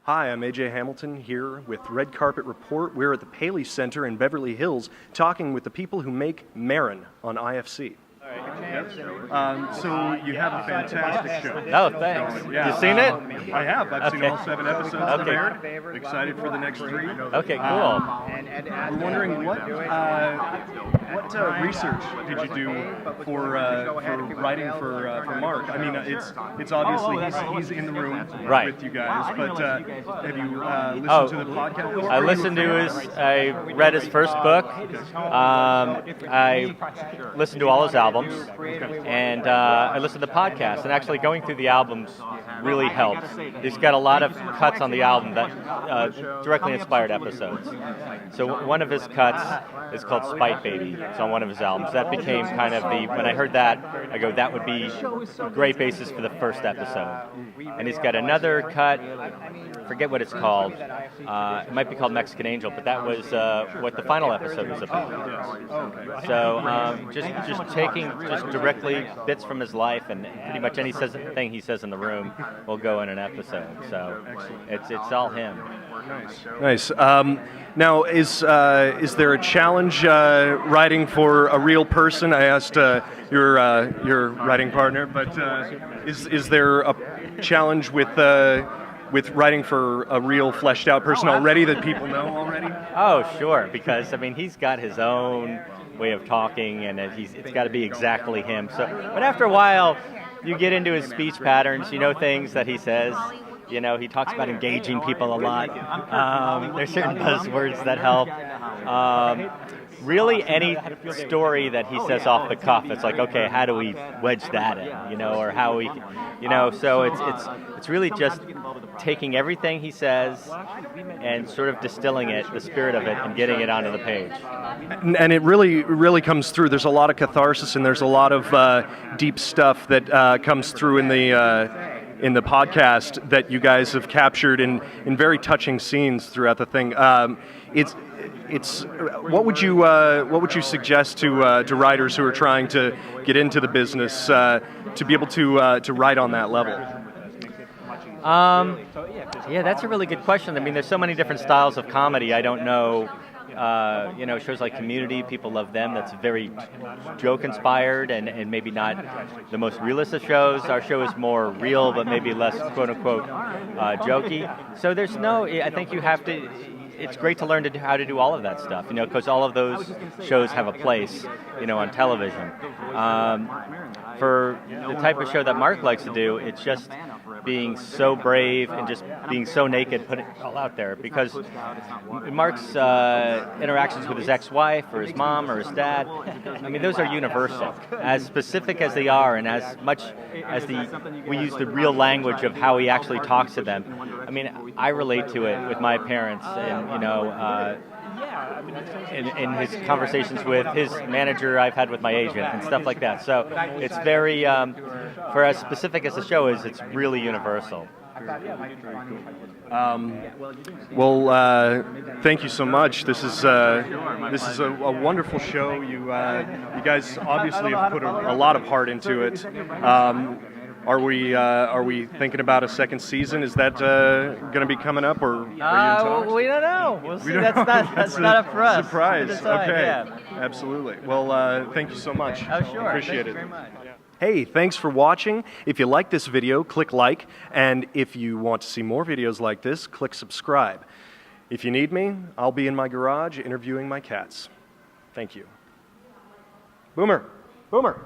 Hi, I'm AJ Hamilton here with Red Carpet Report. We're at the Paley Center in Beverly Hills talking with the people who make Maron on IFC. So you have a fantastic show. Oh, thanks. Yeah. You seen it? I have. I've seen Okay. all 7 episodes of the Maron. Excited for the next 3. Okay, cool. We're wondering what research did you do for writing for Mark? I mean, it's obviously he's in the room Right. with you guys, but have you listened to the podcast? I listened to I read his first book. I listened to all his albums, and I listened to the podcast. And actually, going through the albums really helped. He's got a lot of cuts on the album that directly inspired episodes. So one of his cuts is called Spite Baby. It's on one of his albums. That became kind of when I heard that, I go, that would be a great basis for the first episode. And he's got another cut, forget what it's called. It might be called Mexican Angel, but that was what the final episode was about. So just taking directly bits from his life, and pretty much anything he says in the room will go in an episode. So it's all him. Nice. Now, is there a challenge writing for a real person? I asked your writing partner, but is there a challenge with writing for a real fleshed out person already that people know already? Oh, sure, because I mean he's got his own way of talking, and it's got to be exactly him. So, but after a while, you get into his speech patterns. You know things that he says. You know, he talks about engaging people a lot. There's certain buzzwords that help. Really, any story that he says off the cuff, it's like, okay, how do we wedge that in? You know, or how we, you know. So it's really just taking everything he says and sort of distilling it, the spirit of it, and getting it onto the page. And it really comes through. There's a lot of catharsis, and there's a lot of deep stuff that comes through in the podcast that you guys have captured in very touching scenes throughout the thing. It's what would you suggest to writers who are trying to get into the business to be able to write on that level? Yeah, that's a really good question. I mean, there's so many different styles of comedy. I don't know. Shows like Community, people love them. That's very joke-inspired and maybe not the most realistic shows. Our show is more real, but maybe less quote-unquote jokey. So I think you have to. It's great to learn how to do all of that stuff, because all of those shows have a place, on television. For the type of show that Mark likes to do, it's just being so brave and just being so naked, putting it all out there. Because Mark's interactions with his ex-wife or his mom or his dad, I mean, those are universal. As specific as they are, and as much as we use the real language of how he actually talks to them. I mean, I relate to it with my parents, and in his conversations with his manager, I've had with my agent and stuff like that. So it's very, for as specific as the show is, it's really universal. Thank you so much. This is a wonderful show. You guys obviously have put a lot of heart into it. Are we thinking about a second season? Is that going to be coming up, or are you in talks? We don't know. We'll see. That's not up for us. Surprise. Decide, Okay. Yeah. Absolutely. Well, thank you so much. Oh, sure. Appreciate Thank you it. very much. Hey, thanks for watching. If you like this video, click like, and if you want to see more videos like this, click subscribe. If you need me, I'll be in my garage interviewing my cats. Thank you. Boomer. Boomer.